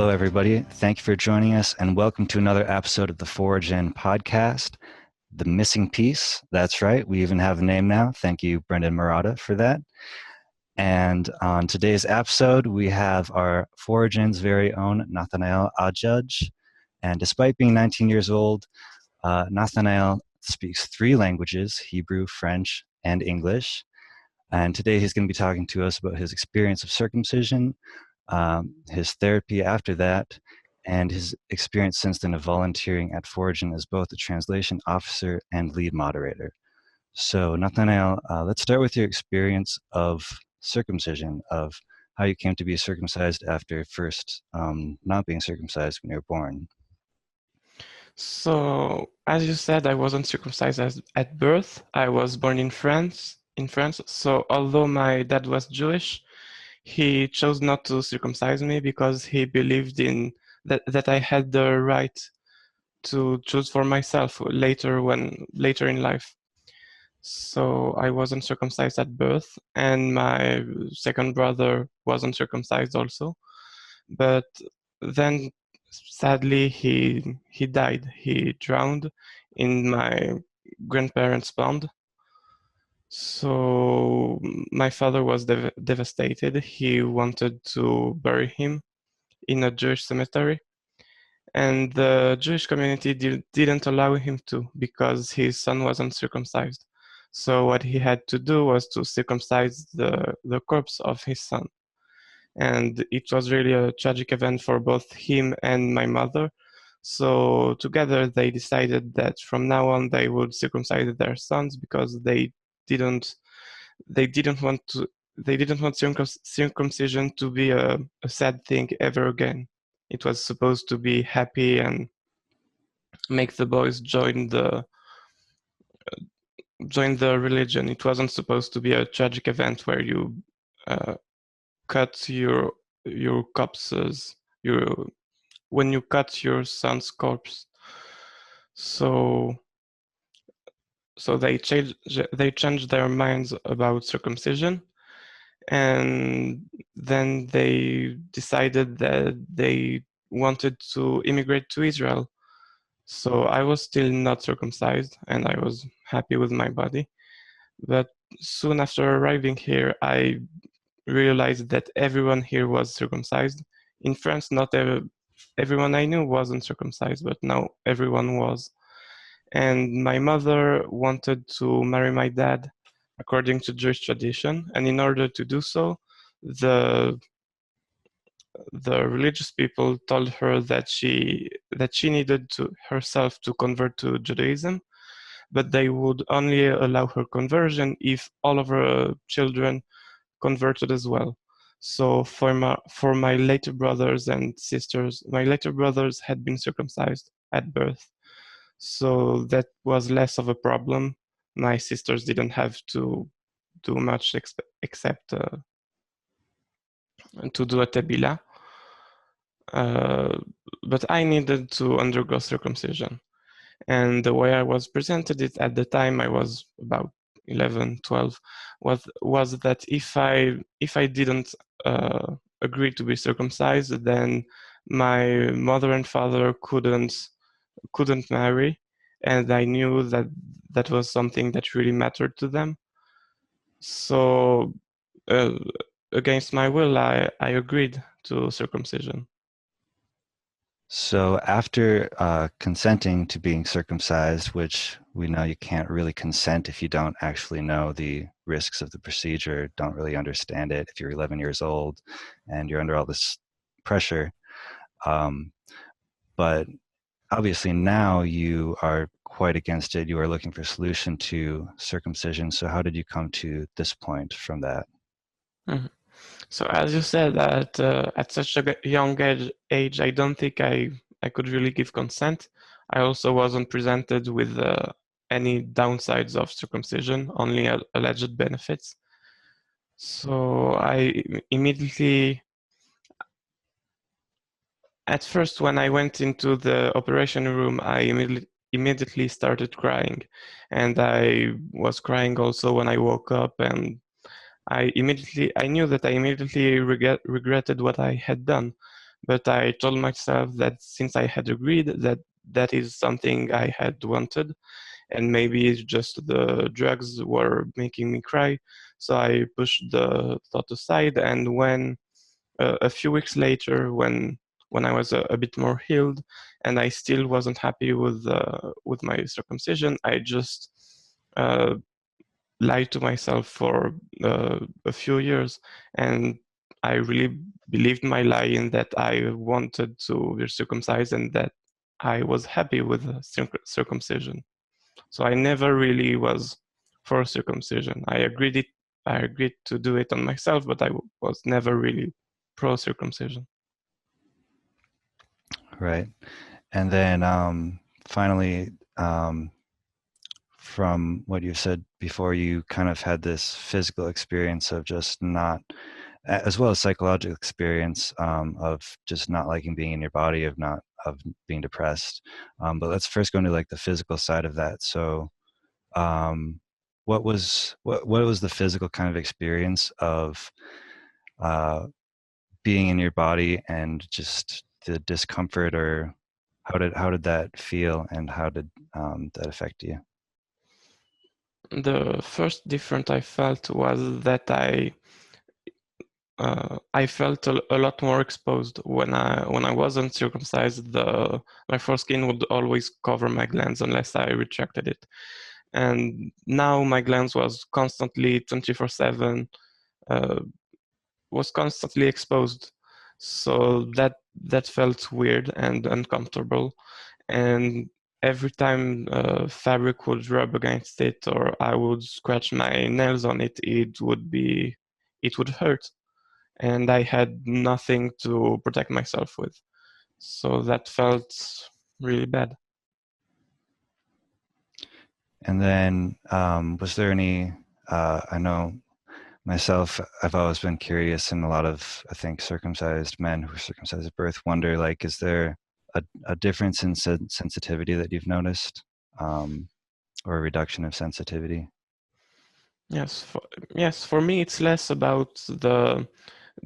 Hello, everybody. Thank you for joining us, and welcome to another episode of the ForaGen podcast, The Missing Piece. That's right. We even have a name now. Thank you, Brendan Murata, for that. And on today's episode, we have our ForaGen's very own Nathanael Hadjadj. And despite being 19 years old, Nathanael speaks 3 languages, Hebrew, French, and English. And today he's going to be talking to us about his experience of circumcision, his therapy after that, and his experience since then of volunteering at ForaGen as both a translation officer and lead moderator. So Nathanael, let's start with your experience of circumcision, of how you came to be circumcised after first not being circumcised when you were born. So, as you said, I wasn't circumcised at birth. I was born in France. So, although my dad was Jewish, he chose not to circumcise me because he believed in that I had the right to choose for myself later in life. So I wasn't circumcised at birth, and my second brother wasn't circumcised also. But then sadly he died. He drowned in my grandparents' pond. So my father was devastated. He wanted to bury him in a Jewish cemetery, and the Jewish community didn't allow him to because his son wasn't circumcised. So what he had to do was to circumcise the corpse of his son. And it was really a tragic event for both him and my mother. So together they decided that from now on they would circumcise their sons because they didn't want circumcision to be a sad thing ever again. It was supposed to be happy and make the boys join the religion. It wasn't supposed to be a tragic event where you cut your corpses, when you cut your son's corpse. So they changed their minds about circumcision, and then they decided that they wanted to immigrate to Israel. So I was still not circumcised, and I was happy with my body. But soon after arriving here, I realized that everyone here was circumcised. In France, not everyone I knew wasn't circumcised, but now everyone was. And my mother wanted to marry my dad according to Jewish tradition, and in order to do so, the religious people told her that she needed to herself to convert to Judaism, but they would only allow her conversion if all of her children converted as well. So for my later brothers and sisters, my later brothers had been circumcised at birth, so that was less of a problem. My sisters didn't have to do much except to do a tebila. But I needed to undergo circumcision. And the way I was presented it at the time, I was about 11, 12, was that if I didn't agree to be circumcised, then my mother and father couldn't marry, and I knew that was something that really mattered to them. So against my will, I agreed to circumcision. So after consenting to being circumcised, which we know you can't really consent if you don't actually know the risks of the procedure, don't really understand it, if you're 11 years old and you're under all this pressure. But obviously now you are quite against it. You are looking for a solution to circumcision. So how did you come to this point from that? Mm-hmm. So as you said, that at such a young age, I don't think I could really give consent. I also wasn't presented with any downsides of circumcision, only alleged benefits. So I immediately, at first when I went into the operation room, I immediately started crying. And I was crying also when I woke up, and I knew that I immediately regretted what I had done. But I told myself that since I had agreed that that is something I had wanted, and maybe it's just the drugs were making me cry, so I pushed the thought aside. And when a few weeks later, when I was a bit more healed, and I still wasn't happy with my circumcision, I just uh, lied to myself for a few years, and I really believed my lie in that I wanted to be circumcised and that I was happy with circumcision. So I never really was for circumcision. I agreed to do it on myself, but I was never really pro circumcision. Right. And then finally, from what you said before, you kind of had this physical experience of just not, as well as psychological experience of just not liking being in your body, of being depressed. But let's first go into like the physical side of that. So, what was the physical kind of experience of uh, being in your body and just the discomfort, or how did that feel, and how did that affect you? The first difference I felt was that I felt a lot more exposed when I wasn't circumcised. My foreskin would always cover my glands unless I retracted it, and now my glands was constantly 24/7, was constantly exposed. So that felt weird and uncomfortable, and every time fabric would rub against it or I would scratch my nails on it, it would hurt, and I had nothing to protect myself with. So that felt really bad. And then, was there any? I know myself, I've always been curious, and a lot of, I think, circumcised men who are circumcised at birth wonder, like, is there a difference in sensitivity that you've noticed, or a reduction of sensitivity? Yes, for me it's less about the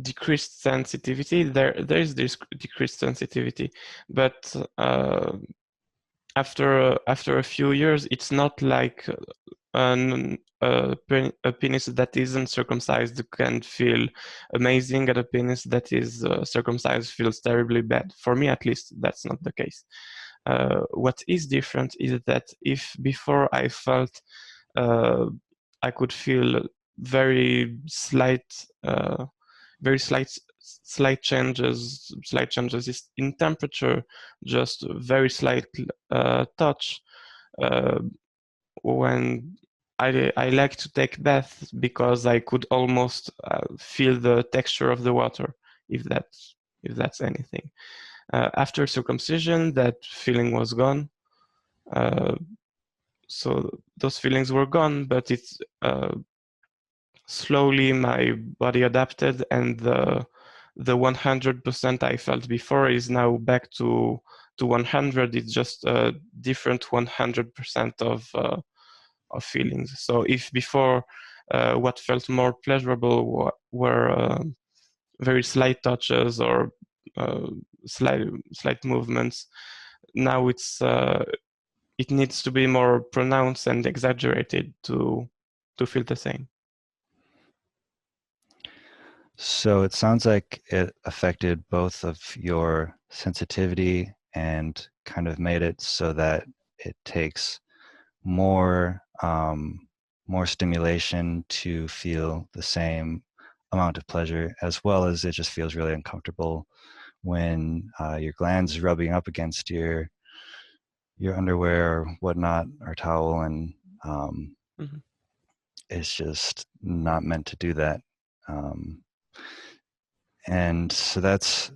decreased sensitivity. There is this decreased sensitivity, but after a few years, it's not like a penis that isn't circumcised can feel amazing, and a penis that is circumcised feels terribly bad. For me, at least, that's not the case. What is different is that if before I felt uh, I could feel very slight, very slight changes in temperature, just very slight touch. Uh, when I like to take baths because I could almost feel the texture of the water, if that's anything. After circumcision, that feeling was gone. Uh, so those feelings were gone, but it's slowly my body adapted, and the 100% I felt before is now back to 100. It's just a different 100% of feelings. So if before what felt more pleasurable were very slight touches or uh, slight movements, now it needs to be more pronounced and exaggerated to feel the same. So it sounds like it affected both of your sensitivity and kind of made it so that it takes more more stimulation to feel the same amount of pleasure, as well as it just feels really uncomfortable when your glands rubbing up against your underwear or whatnot, or towel, and Mhm. it's just not meant to do that. Um, and so that's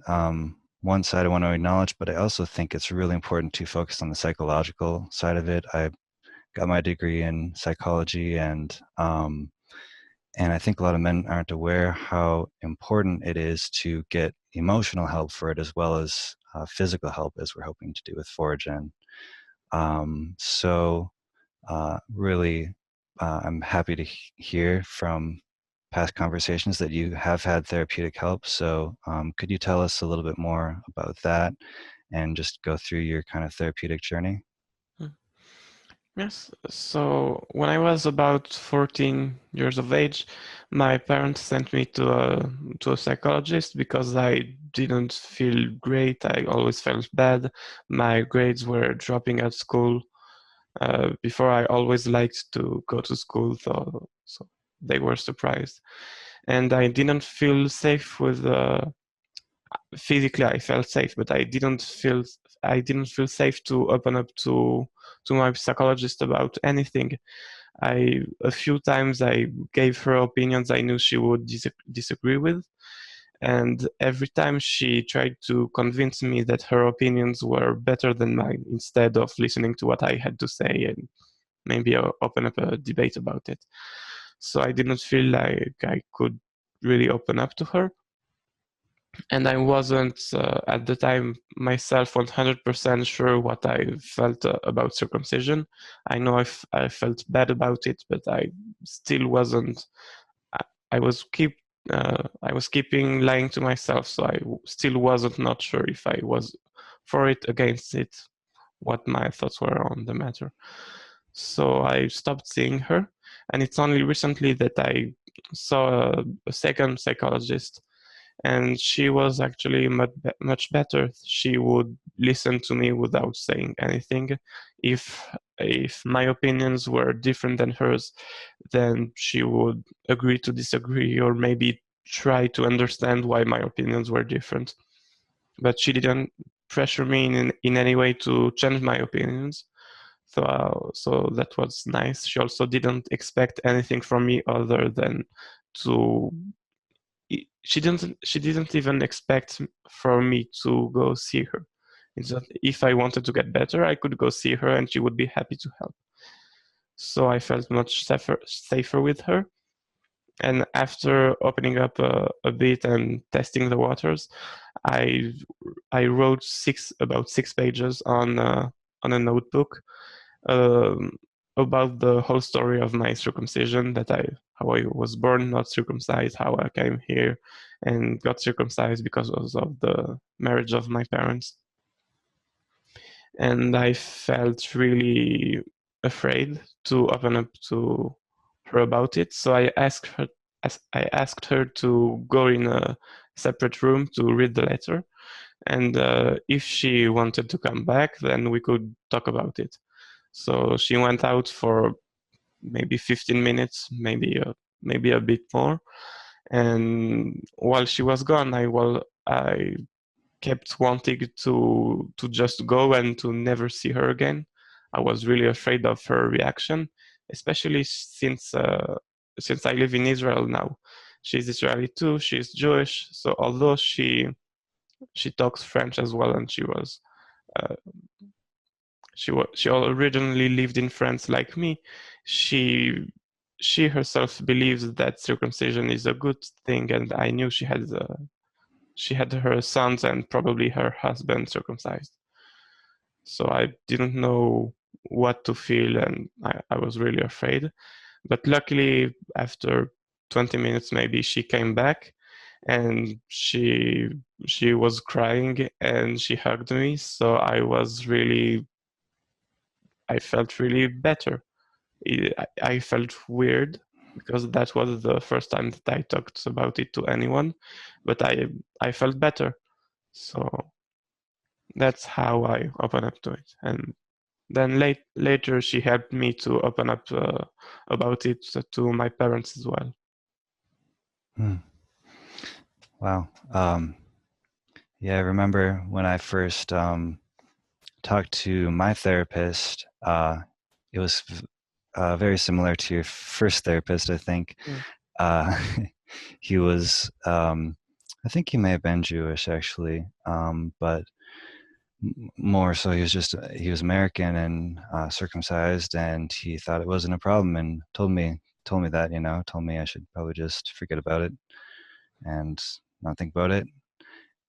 one side I want to acknowledge, but I also think it's really important to focus on the psychological side of it. I got my degree in psychology, and I think a lot of men aren't aware how important it is to get emotional help for it, as well as physical help, as we're hoping to do with ForaGen. So really, I'm happy to hear from past conversations that you have had therapeutic help. So could you tell us a little bit more about that and just go through your kind of therapeutic journey? Yes. So when I was about 14 years of age, my parents sent me to a psychologist because I didn't feel great. I always felt bad. My grades were dropping at school. Before, I always liked to go to school, so they were surprised. And I didn't feel safe with physically. I felt safe, but I didn't feel safe to open up to my psychologist about anything. A few times I gave her opinions I knew she would disagree with, and every time she tried to convince me that her opinions were better than mine instead of listening to what I had to say and maybe open up a debate about it. So I didn't feel like I could really open up to her. And I wasn't at the time myself 100% sure what I felt about circumcision. I know I felt bad about it, but I still wasn't. I, I was keeping lying to myself, so I still wasn't not sure if I was for it, against it, what my thoughts were on the matter. So I stopped seeing her, and it's only recently that I saw a second psychologist, and she was actually much better. She would listen to me without saying anything. If my opinions were different than hers, then she would agree to disagree, or maybe try to understand why my opinions were different. But she didn't pressure me in any way to change my opinions. So that was nice. She also didn't expect anything from me other than to she didn't even expect for me to go see her. It's that if I wanted to get better, I could go see her and she would be happy to help. So I felt much safer with her. And after opening up a bit and testing the waters, I I wrote about 6 pages on a notebook, um, about the whole story of my circumcision, how I was born not circumcised, how I came here and got circumcised because of the marriage of my parents. And I felt really afraid to open up to her about it. So I asked her to go in a separate room to read the letter, and if she wanted to come back, then we could talk about it. So she went out for maybe 15 minutes, maybe a bit more. And while she was gone, I kept wanting to just go and to never see her again. I was really afraid of her reaction, especially since I live in Israel now. She's Israeli too. She's Jewish. So although she talks French as well, and uh, she originally lived in France like me, she she herself believes that circumcision is a good thing, and I knew she had her sons and probably her husband circumcised. So I didn't know what to feel, and I was really afraid. But luckily, after 20 minutes, maybe she came back, and she was crying and she hugged me. So I felt really better. I felt weird because that was the first time that I talked about it to anyone, but I felt better. So that's how I open up to it. And then later she helped me to open up about it to my parents as well. Hmm. Wow. Yeah, I remember when I first talked to my therapist. It was very similar to your first therapist, I think. Mm. Uh, he was, I think he may have been Jewish actually, but more so he was American and circumcised, and he thought it wasn't a problem, and told me that, told me I should probably just forget about it and not think about it.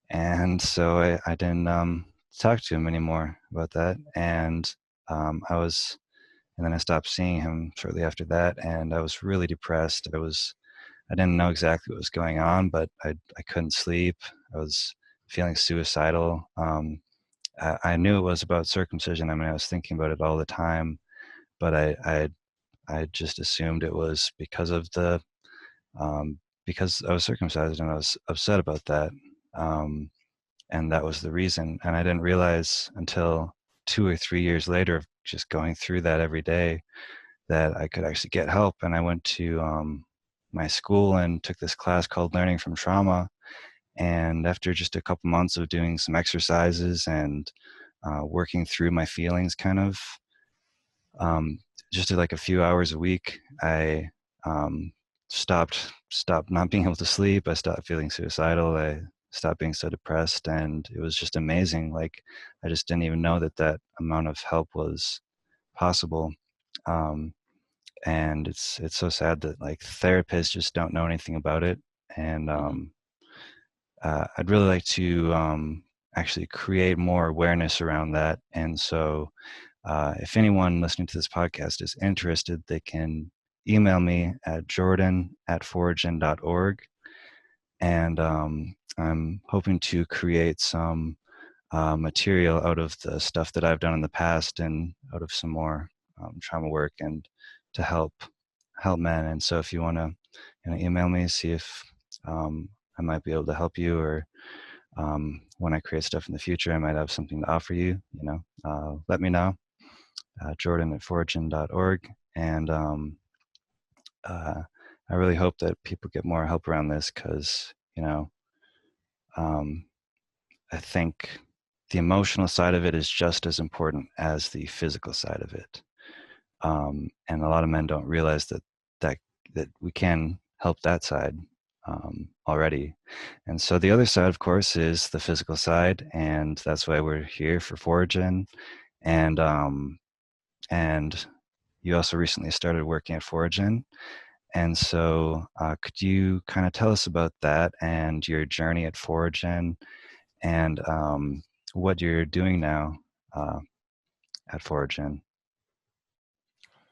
And so I didn't talk to him anymore about that. And and then I stopped seeing him shortly after that, and I was really depressed. I I didn't know exactly what was going on, but I couldn't sleep. I was feeling suicidal. I knew it was about circumcision. I mean, I was thinking about it all the time, but I just assumed it was because of the because I was circumcised, and I was upset about that. And that was the reason. And I didn't realize until 2 or 3 years later of just going through that every day that I could actually get help. And I went to my school and took this class called Learning from Trauma. And after just a couple months of doing some exercises and working through my feelings, kind of um, just like a few hours a week, I stopped not being able to sleep. I stopped feeling suicidal. I stopped being so depressed, and it was just amazing. Like, I just didn't even know that that amount of help was possible. Um, and it's so sad that like therapists just don't know anything about it. And I'd really like to actually create more awareness around that. And so if anyone listening to this podcast is interested, they can email me at jordan@foregen.org. And I'm hoping to create some material out of the stuff that I've done in the past and out of some more trauma work, and to help men. And so if you want to email me, see if I might be able to help you, or when I create stuff in the future, I might have something to offer you. Let me know. Jordan@foregen.org. And I really hope that people get more help around this, because um, I think the emotional side of it is just as important as the physical side of it. And a lot of men don't realize that we can help that side already. And so the other side, of course, is the physical side, and that's why we're here for ForaGen. And you also recently started working at ForaGen. And so could you kind of tell us about that and your journey at ForaGen, and what you're doing now at ForaGen?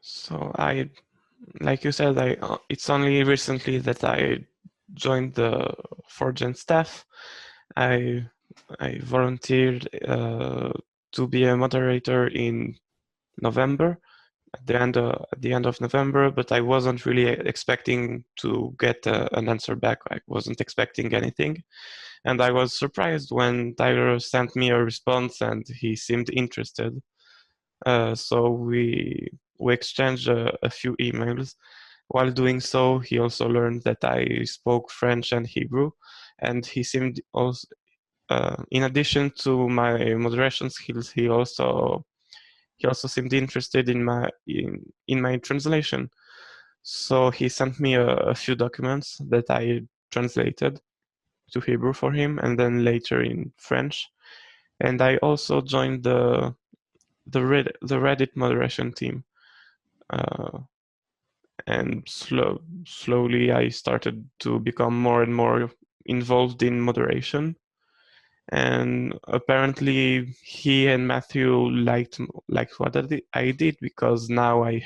So like you said, it's only recently that I joined the ForaGen staff. I volunteered to be a moderator in November, at the end of November, but I wasn't really expecting to get an answer back. I wasn't expecting anything, and I was surprised when Tyler sent me a response, and he seemed interested. So we exchanged a few emails. While doing so, he also learned that I spoke French and Hebrew, and he seemed also, in addition to my moderation skills, he also seemed interested in my translation. So he sent me a few documents that I translated to Hebrew for him, and then later in French. And I also joined the Reddit moderation team. And slowly I started to become more and more involved in moderation. And apparently he and Matthew liked what I did, because now I'm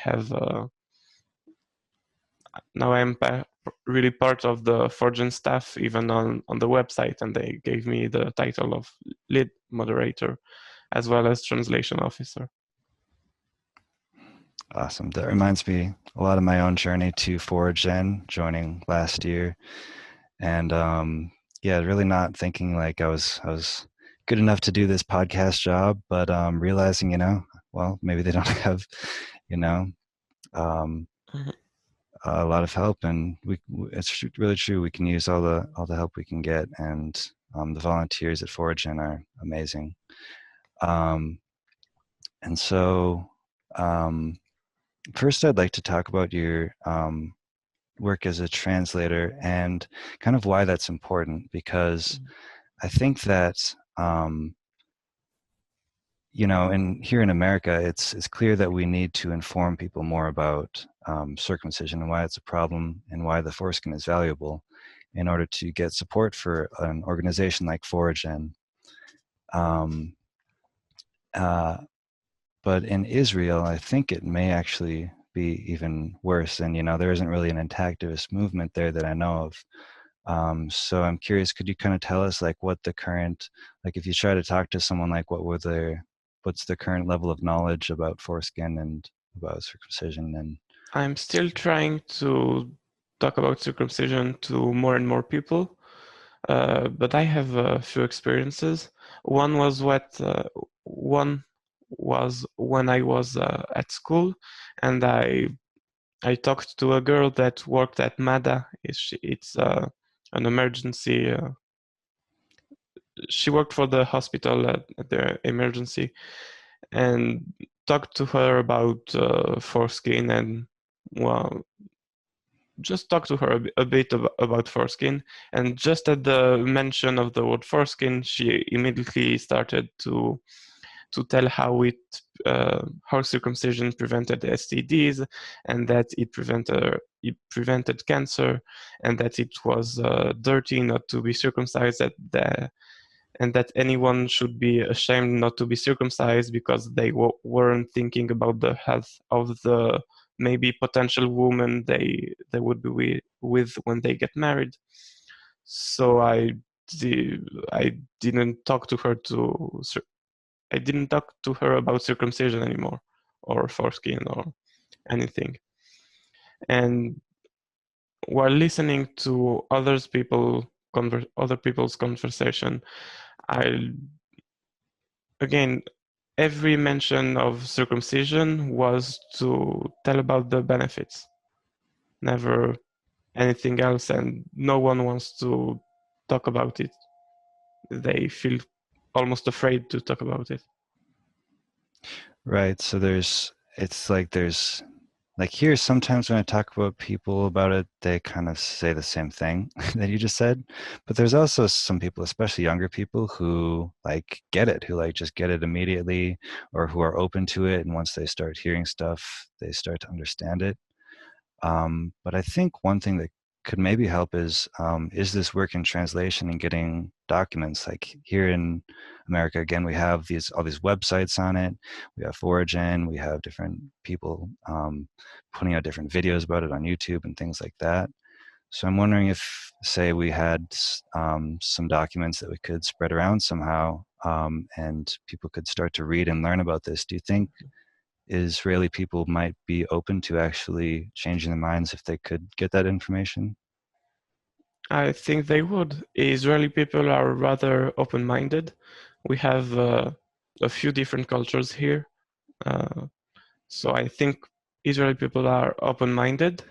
really part of the ForaGen staff, even on the website, and they gave me the title of lead moderator as well as translation officer. Awesome. That reminds me a lot of my own journey to ForaGen, joining last year. And yeah, really not thinking like I was good enough to do this podcast job, but realizing, well, maybe they don't have, you know, um, a lot of help, and it's really true. We can use all the help we can get, and the volunteers at ForaGen are amazing. And so first, I'd like to talk about your work as a translator and kind of why that's important, because I think that here in America, it's clear that we need to inform people more about circumcision and why it's a problem and why the foreskin is valuable, in order to get support for an organization like ForaGen. But in Israel, I think it may actually be even worse. And, there isn't really an activist movement there that I know of. So I'm curious, could you kind of tell us like what the current, like if you try to talk to someone, like what's the current level of knowledge about foreskin and about circumcision? And I'm still trying to talk about circumcision to more and more people, but I have a few experiences. One was when I was at school, and I talked to a girl that worked at MADA. It's an emergency. She worked for the hospital at the emergency, and talked to her about foreskin, and well, just talked to her a bit about foreskin. And just at the mention of the word foreskin, she immediately started to tell how circumcision prevented STDs, and that it prevented cancer, and that it was dirty not to be circumcised, and that anyone should be ashamed not to be circumcised because they weren't thinking about the health of the maybe potential woman they would be with when they get married. So I didn't talk to her about circumcision anymore, or foreskin, or anything. And while listening to other people's conversation, I again, every mention of circumcision was to tell about the benefits, never anything else, and no one wants to talk about it. They feel almost afraid to talk about it. right, so there's like here, sometimes when I talk about people about it, they kind of say the same thing that you just said. But there's also some people, especially younger people, who like get it, who like just get it immediately, or who are open to it. And once they start hearing stuff, they start to understand it. But I think one thing that could maybe help is this work in translation and getting documents. Like here in America, again, we have all these websites on it. We have ForaGen. We have different people putting out different videos about it on YouTube and things like that. So I'm wondering if, say, we had some documents that we could spread around somehow, and people could start to read and learn about this. Do you think Israeli people might be open to actually changing their minds if they could get that information? I think they would. Israeli people are rather open-minded. We have a few different cultures here. So I think Israeli people are open-minded.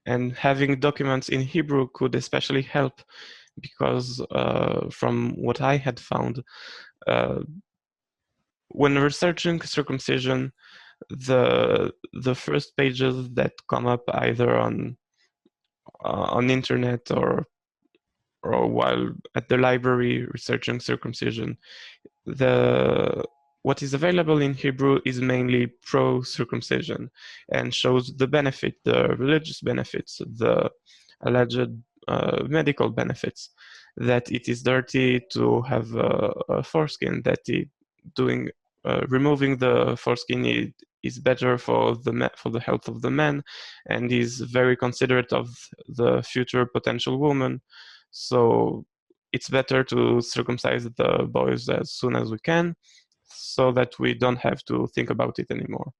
And having documents in Hebrew could especially help, because from what I had found, uh, when researching circumcision, the first pages that come up either on internet, or while at the library researching circumcision, what is available in Hebrew is mainly pro-circumcision and shows the benefit, the religious benefits, the alleged medical benefits, that it is dirty to have a foreskin, that removing the foreskin is better for the health of the man, and is very considerate of the future potential woman. So it's better to circumcise the boys as soon as we can, so that we don't have to think about it anymore.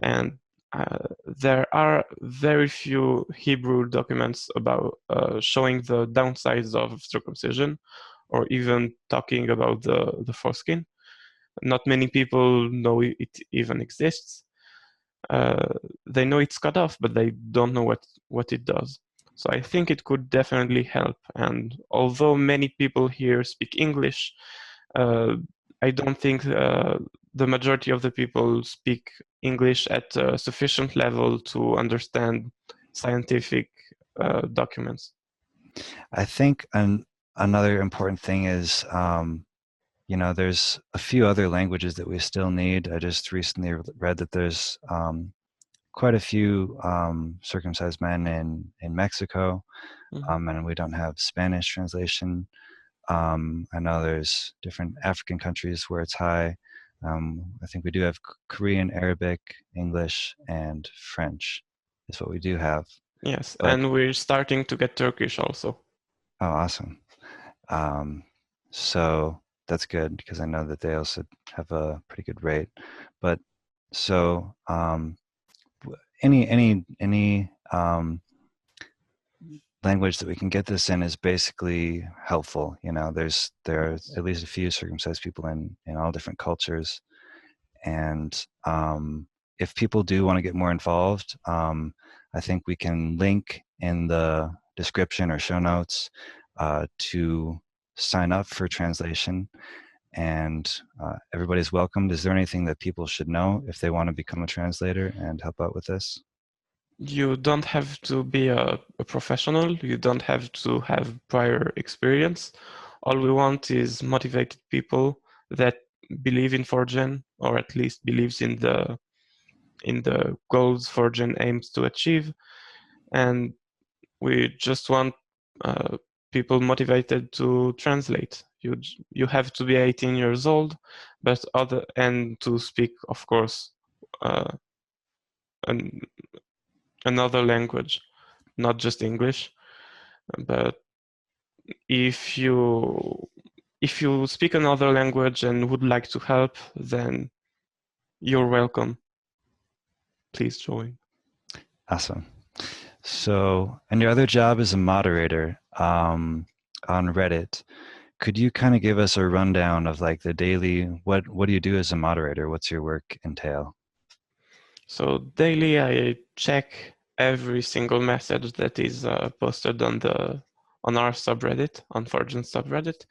And there are very few Hebrew documents about showing the downsides of circumcision, or even talking about the foreskin. Not many people know it even exists. They know it's cut off, but they don't know what it does. So I think it could definitely help. And although many people here speak English, I don't think the majority of the people speak English at a sufficient level to understand scientific documents. I think another important thing is, there's a few other languages that we still need. I just recently read that there's quite a few circumcised men in Mexico, and we don't have Spanish translation. I know there's different African countries where it's high. I think we do have Korean, Arabic, English, and French is what we do have. Yes, But, and we're starting to get Turkish also. oh, awesome. So that's good because I know that they also have a pretty good rate. But so any language that we can get this in is basically helpful. You know, there are at least a few circumcised people in all different cultures, and if people do want to get more involved, I think we can link in the description or show notes to sign up for translation, and everybody's welcomed. Is there anything that people should know if they want to become a translator and help out with this? You don't have to be a professional. You don't have to have prior experience. All we want is motivated people that believe in ForaGen, or at least believes in the goals ForaGen aims to achieve. And we just want people motivated to translate. You have to be 18 years old, and to speak, of course, an, another language, not just English. But if you speak another language and would like to help, then you're welcome. Please join. Awesome. So, and your other job is a moderator on Reddit. Could you kind of give us a rundown of like the daily, what do you do as a moderator? What's your work entail? So daily I check every single message that is posted on our subreddit, on ForaGen subreddit.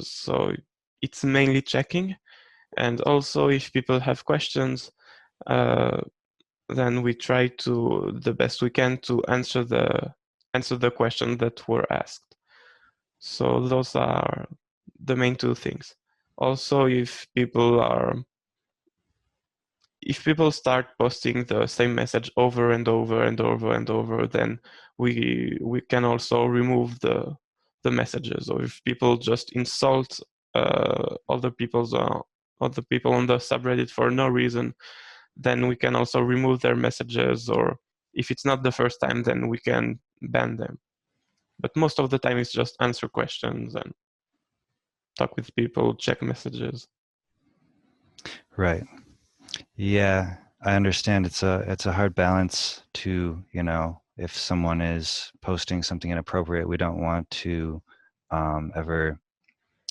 So it's mainly checking, and also if people have questions, then we try to the best we can to answer the question that were asked. So those are the main two things. Also, if people start posting the same message over and over and over and over, then we can also remove the messages. Or if people just insult other people on the subreddit for no reason, then we can also remove their messages. Or if it's not the first time, then we can ban them. But most of the time, it's just answer questions and talk with people, check messages. Right. Yeah, I understand. It's a hard balance to, you know, if someone is posting something inappropriate, we don't want to ever,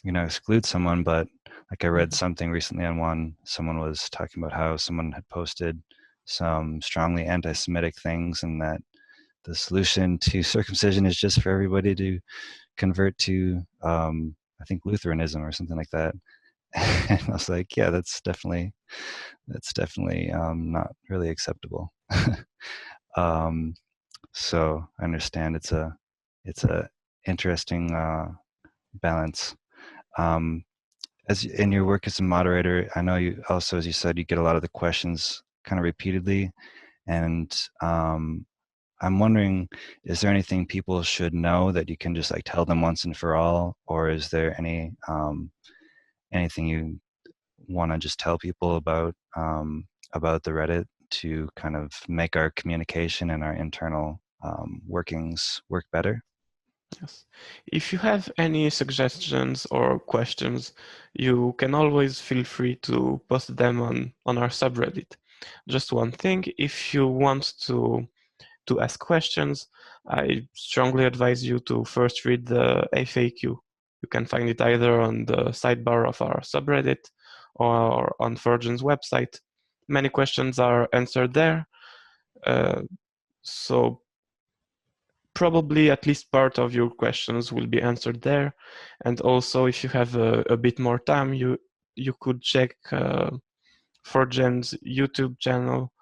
you know, exclude someone. But like I read something recently on someone was talking about how someone had posted some strongly anti-Semitic things, and that the solution to circumcision is just for everybody to convert to, I think, Lutheranism or something like that. And I was like, yeah, that's definitely not really acceptable. So I understand it's a interesting balance. Um, as in your work as a moderator, I know you also, as you said, you get a lot of the questions kind of repeatedly, and I'm wondering, is there anything people should know that you can just like tell them once and for all, or is there anything you want to just tell people about the Reddit to kind of make our communication and our internal workings work better? Yes. If you have any suggestions or questions, you can always feel free to post them on our subreddit. Just one thing, if you want to ask questions, I strongly advise you to first read the FAQ. You can find it either on the sidebar of our subreddit or on ForaGen's website. Many questions are answered there. So probably at least part of your questions will be answered there. And also, if you have a bit more time, you could check ForaGen's YouTube channel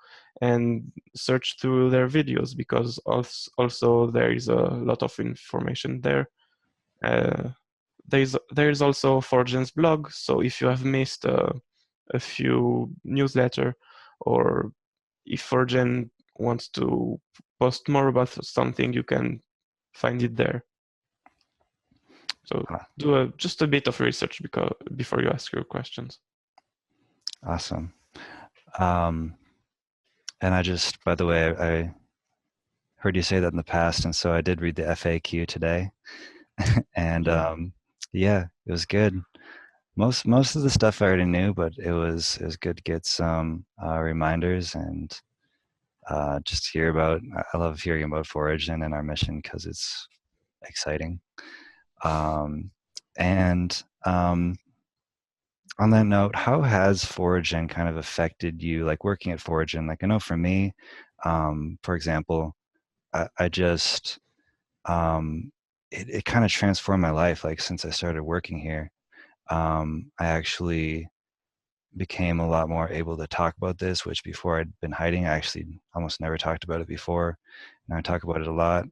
and search through their videos, because also there is a lot of information there. There's also ForaGen's blog, so if you have missed a few newsletter, or if ForaGen wants to post more about something, you can find it there. So do just a bit of research before you ask your questions. Awesome. Um, and I just, by the way, I heard you say that in the past, and so I did read the FAQ today, and Yeah. yeah, it was good. Most of the stuff I already knew, but it was good to get some reminders and just hear about. I love hearing about ForaGen and our mission because it's exciting. Um, and on that note, how has ForaGen kind of affected you, like working at ForaGen? Like I know for me, for example, I just it kind of transformed my life. Like since I started working here, I actually became a lot more able to talk about this, which before I'd been hiding. I actually almost never talked about it before. Now I talk about it a lot.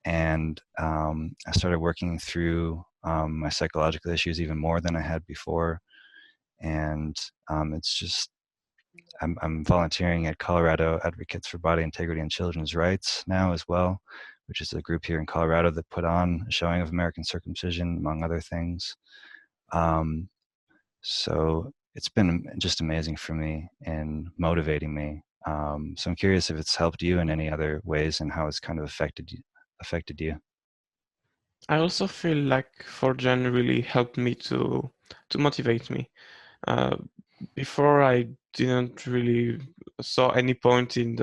And I started working through my psychological issues even more than I had before. And it's just, I'm volunteering at Colorado Advocates for Body Integrity and Children's Rights now as well, which is a group here in Colorado that put on a showing of American circumcision, among other things. Um, So it's been just amazing for me and motivating me. So I'm curious if it's helped you in any other ways and how it's kind of affected you. I also feel like ForaGen really helped me to motivate me. Uh, Before I didn't really saw any point in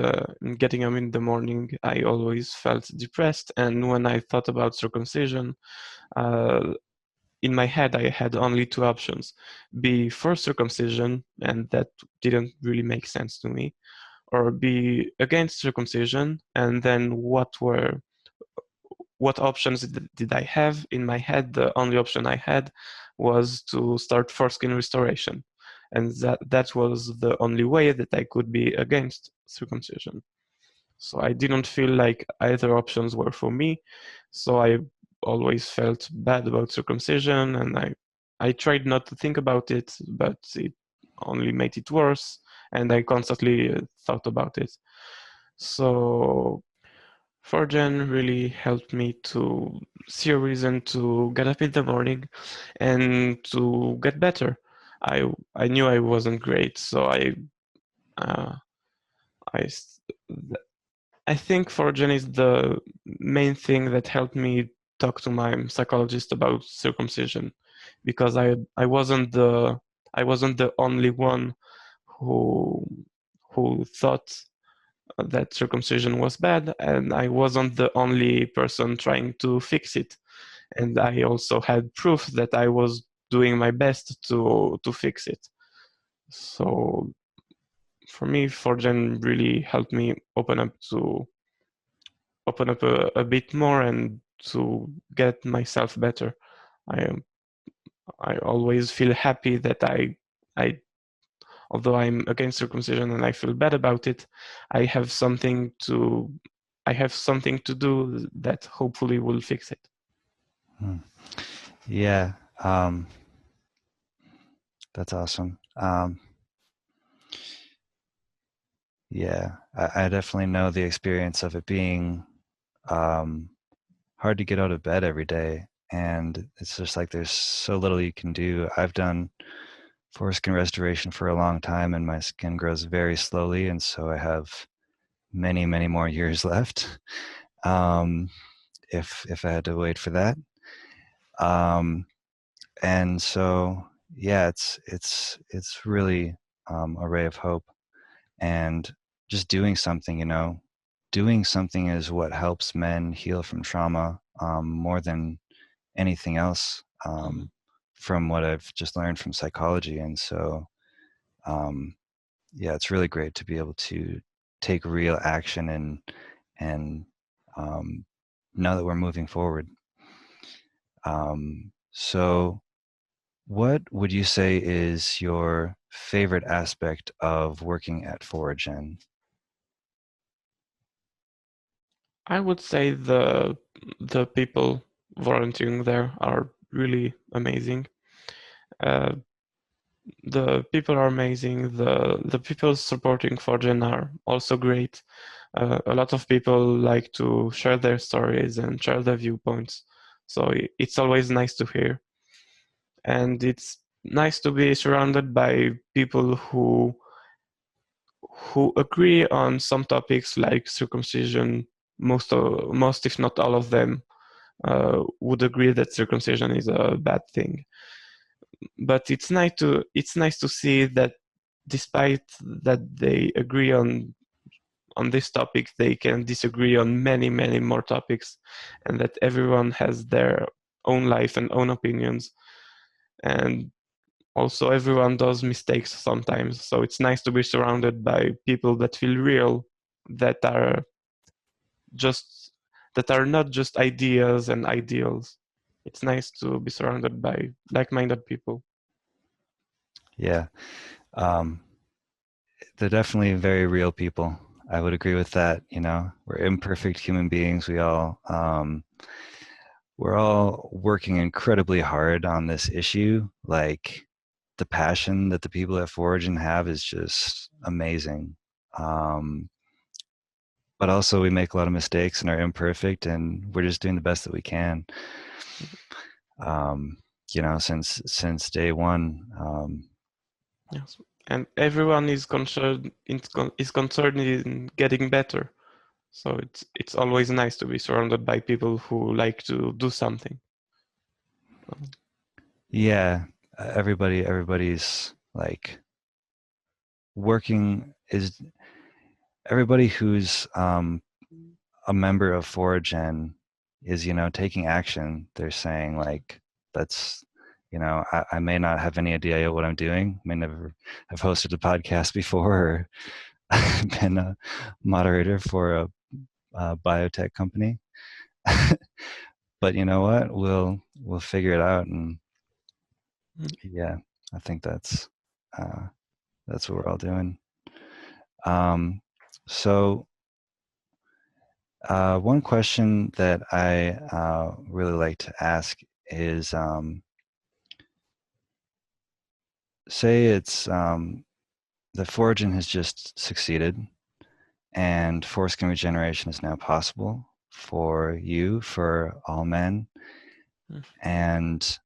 getting up in the morning. I always felt depressed, and when I thought about circumcision, uh, in my head I had only two options: be for circumcision, and that didn't really make sense to me, or be against circumcision, and then what options did I have in my head? The only option I had was to start foreskin restoration. And that was the only way that I could be against circumcision. So I didn't feel like either options were for me. So I always felt bad about circumcision, and I tried not to think about it, but it only made it worse. And I constantly thought about it. So ForaGen really helped me to see a reason to get up in the morning and to get better. I knew I wasn't great, so uh, I I think ForaGen is the main thing that helped me talk to my psychologist about circumcision, because I wasn't the only one who thought that circumcision was bad, and I wasn't the only person trying to fix it. And I also had proof that I was doing my best to fix it. So for me, ForaGen really helped me open up a bit more and to get myself better. I I always feel happy that I although I'm against circumcision and I feel bad about it, I have something to I have something to do that hopefully will fix it. Hmm. Yeah, that's awesome. Yeah, I definitely know the experience of it being um, hard to get out of bed every day. And it's just like there's so little you can do. I've done foreskin restoration for a long time, and my skin grows very slowly. And so I have many, many more years left. Um, if I had to wait for that. Um, and so yeah, it's really a ray of hope, and just doing something, doing something is what helps men heal from trauma more than anything else. From what I've just learned from psychology, and so um, yeah, it's really great to be able to take real action and um, know that we're moving forward. So what would you say is your favorite aspect of working at ForaGen? I would say the people volunteering there are really amazing. Uh, the people are amazing. The people supporting ForaGen are also great. A lot of people like to share their stories and share their viewpoints, so it's always nice to hear. And it's nice to be surrounded by people who agree on some topics like circumcision. Most if not all of them would agree that circumcision is a bad thing. But it's nice to see that despite that they agree on this topic, they can disagree on many more topics, and that everyone has their own life and own opinions, and also everyone does mistakes sometimes. So it's nice to be surrounded by people that feel real, that are just not just ideas and ideals. It's nice to be surrounded by like-minded people. Yeah. They're definitely very real people. I would agree with that. You know, we're imperfect human beings. We're all working incredibly hard on this issue. Like, the passion that the people at ForaGen have is just amazing. But also we make a lot of mistakes and are imperfect, and we're just doing the best that we can. You know, since day one. Yes, and everyone is concerned in getting better. So it's always nice to be surrounded by people who like to do something. Yeah, everybody's like working is everybody who's a member of ForaGen is, you know, taking action. They're saying like, that's, you know, I may not have any idea what I'm doing, may never have hosted a podcast before or been a moderator for a biotech company. But you know what, we'll figure it out. And yeah, I think that's what we're all doing. So one question that I really like to ask is, say it's the Foregen has just succeeded and foreskin regeneration is now possible for you, for all men, and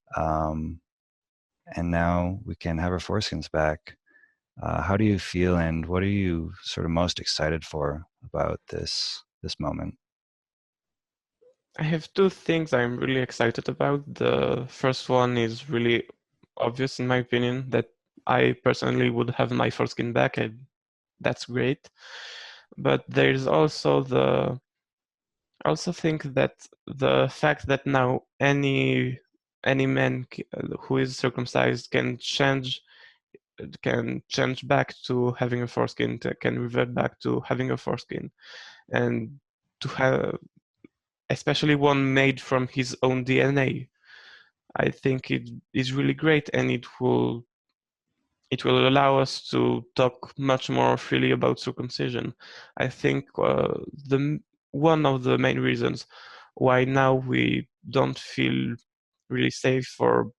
now we can have our foreskins back. How do you feel, and what are you sort of most excited for about this moment? I have two things I'm really excited about. The first one is really obvious in my opinion, that I personally would have my foreskin back, and that's great. But there's also I also think that the fact that now any man who is circumcised can change back to having a foreskin, can revert back to having a foreskin, and to have especially one made from his own DNA. I think it is really great, and it will allow us to talk much more freely about circumcision. I think the one of the main reasons why now we don't feel really safe, or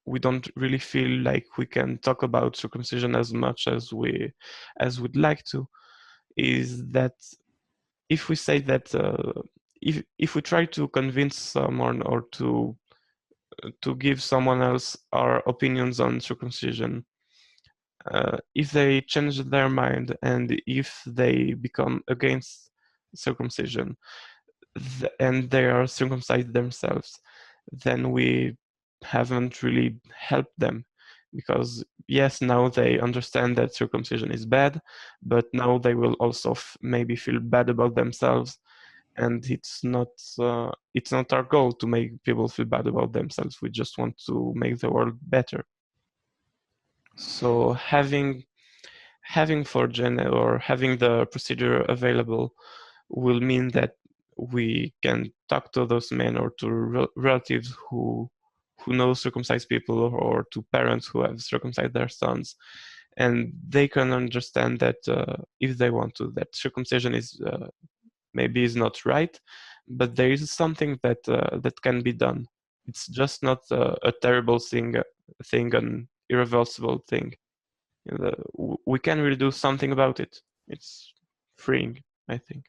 we don't really feel like we can talk about circumcision as much as we'd like to, is that if we say that if we try to convince someone, or to give someone else our opinions on circumcision, if they change their mind and if they become against circumcision, and they are circumcised themselves, then we haven't really helped them. Because yes, now they understand that circumcision is bad, but now they will also maybe feel bad about themselves, and it's not our goal to make people feel bad about themselves. We just want to make the world better. So having ForaGen, or having the procedure available, will mean that we can talk to those men, or to relatives who know circumcised people, or to parents who have circumcised their sons, and they can understand that if they want to, that circumcision is maybe is not right, but there is something that can be done. It's just not a terrible thing, an irreversible thing. We can really do something about it. It's freeing, I think.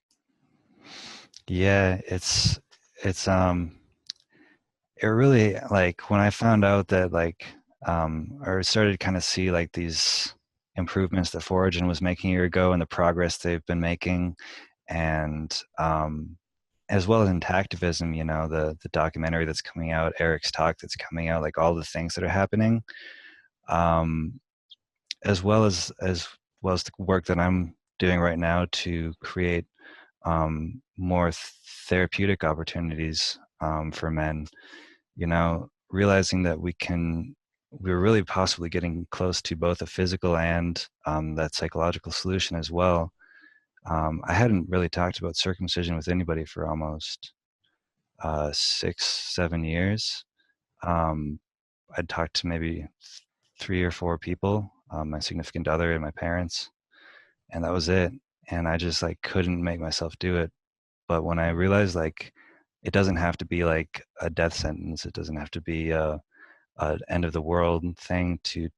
Yeah, it's it really, like, when I found out that, like, or started to kind of see like these improvements that ForaGen was making a year ago and the progress they've been making, and as well as in activism, you know, the documentary that's coming out, Eric's talk that's coming out, like all the things that are happening, um, as well as the work that I'm doing right now to create more therapeutic opportunities for men. You know, realizing that we're really possibly getting close to both a physical and that psychological solution as well. I hadn't really talked about circumcision with anybody for almost 6, 7 years. Um, I'd talked to maybe 3 or 4 people, my significant other and my parents, and that was it. And I just like couldn't make myself do it. But when I realized like it doesn't have to be like a death sentence, it doesn't have to be a end of the world thing to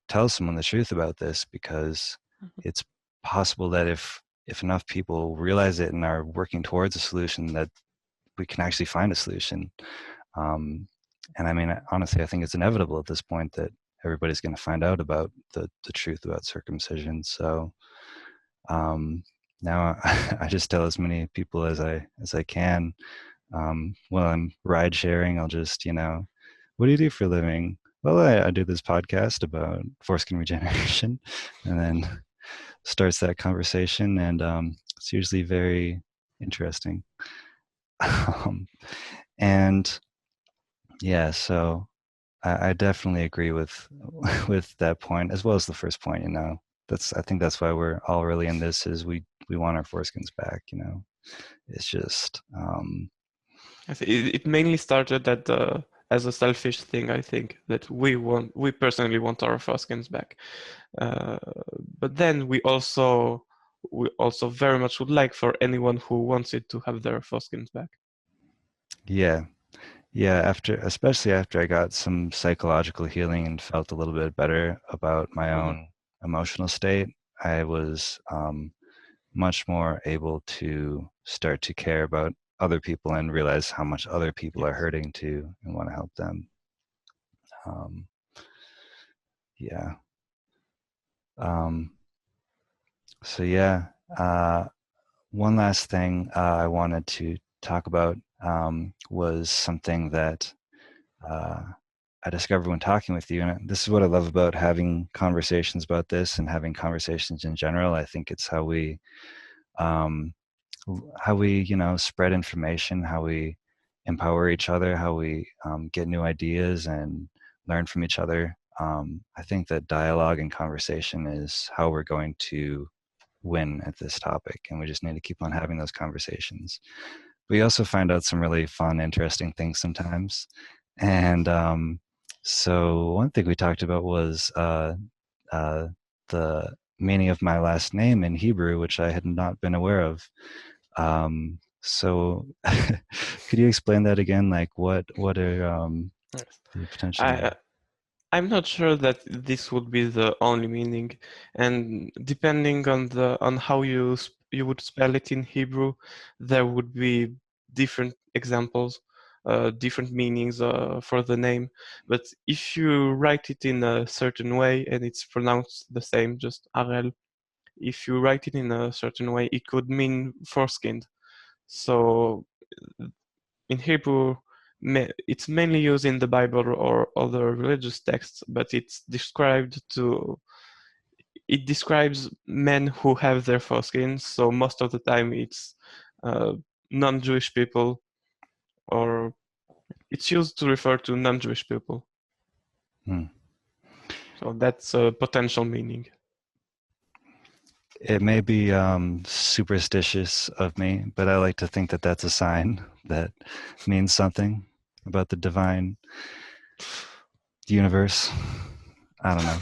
tell someone the truth about this, because it's possible that if enough people realize it and are working towards a solution, that we can actually find a solution. And I mean, honestly, I think it's inevitable at this point that everybody's going to find out about the truth about circumcision. So now I just tell as many people as I can. While I'm ride sharing, I'll just, you know, what do you do for a living? Well, I do this podcast about foreskin regeneration, and then starts that conversation, and it's usually very interesting. And yeah, so I definitely agree with with that point, as well as the first point. You know, I think that's why we're all really in this, is we want our foreskins back. You know, it's just I think it mainly started as a selfish thing. I think that we personally want our foreskins back, uh, but then we also very much would like for anyone who wants it to have their foreskins back. yeah. Yeah, especially after I got some psychological healing and felt a little bit better about my Mhm. own emotional state, I was much more able to start to care about other people and realize how much other people are Yes. hurting too and want to help them. Um, yeah. Um, so yeah, one last thing I wanted to talk about was something that uh, I discovered when talking with you. And this is what I love about having conversations about this and having conversations in general. I think it's um, how we, you know, spread information, how we empower each other, how we get new ideas and learn from each other. I think that dialogue and conversation is how we're going to win at this topic, and we just need to keep on having those conversations. We also find out some really fun, interesting things sometimes. And so one thing we talked about was uh, the meaning of my last name in Hebrew, which I had not been aware of. So could you explain that again? Like what are Yes. the potential I meaning? I'm not sure that this would be the only meaning, and depending on how you would spell it in Hebrew, there would be different examples, different meanings for the name. But if you write it in a certain way and it's pronounced the same, just Arel, if you write it in a certain way, it could mean foreskinned. So in Hebrew, it's mainly used in the Bible or other religious texts, but it describes men who have their foreskin. So most of the time, it's uh, non-Jewish people, or it's used to refer to non-Jewish people. Hmm. So that's a potential meaning. It may be superstitious of me, but I like to think that that's a sign that means something about the divine universe. I don't know.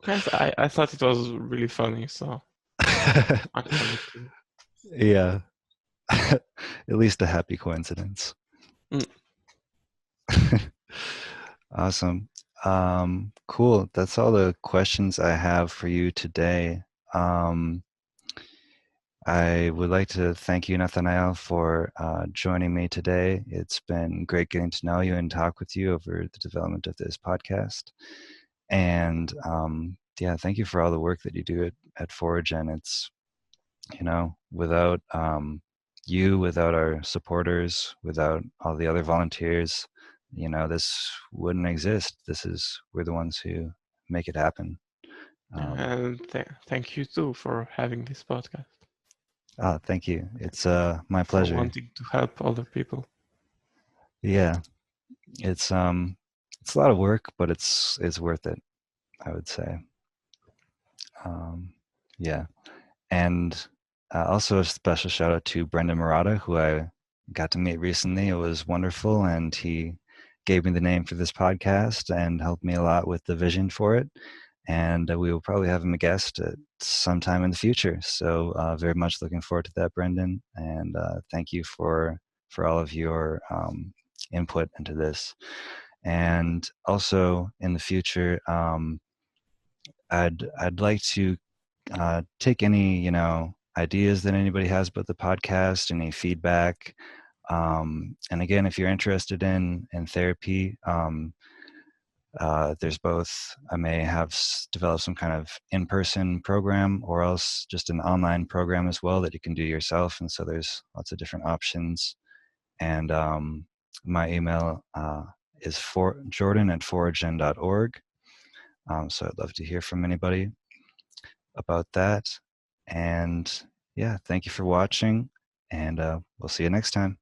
Yes, I thought it was really funny, so I wanted to. Yeah, at least a happy coincidence. Mm. Awesome. Cool. That's all the questions I have for you today. Um, I would like to thank you, Nathanael, for joining me today. It's been great getting to know you and talk with you over the development of this podcast. And yeah, thank you for all the work that you do at ForaGen. It's, without you, without our supporters, without all the other volunteers, this wouldn't exist. We're the ones who make it happen. And thank you too for having this podcast. Thank you. It's my For pleasure. wanting to help other people. Yeah, it's a lot of work, but it's worth it, I would say. Yeah, and also a special shout out to Brendan Murata, who I got to meet recently. It was wonderful, and he gave me the name for this podcast and helped me a lot with the vision for it. And we will probably have him a guest at sometime in the future. So very much looking forward to that, Brendan. And thank you for all of your input into this. And also in the future, I'd like to take any ideas that anybody has about the podcast, any feedback. And again, if you're interested in therapy, there's both. I may have developed some kind of in-person program, or else just an online program as well that you can do yourself. And so there's lots of different options. And my email is for jordan@foragen.org. So I'd love to hear from anybody about that. And yeah, thank you for watching, and we'll see you next time.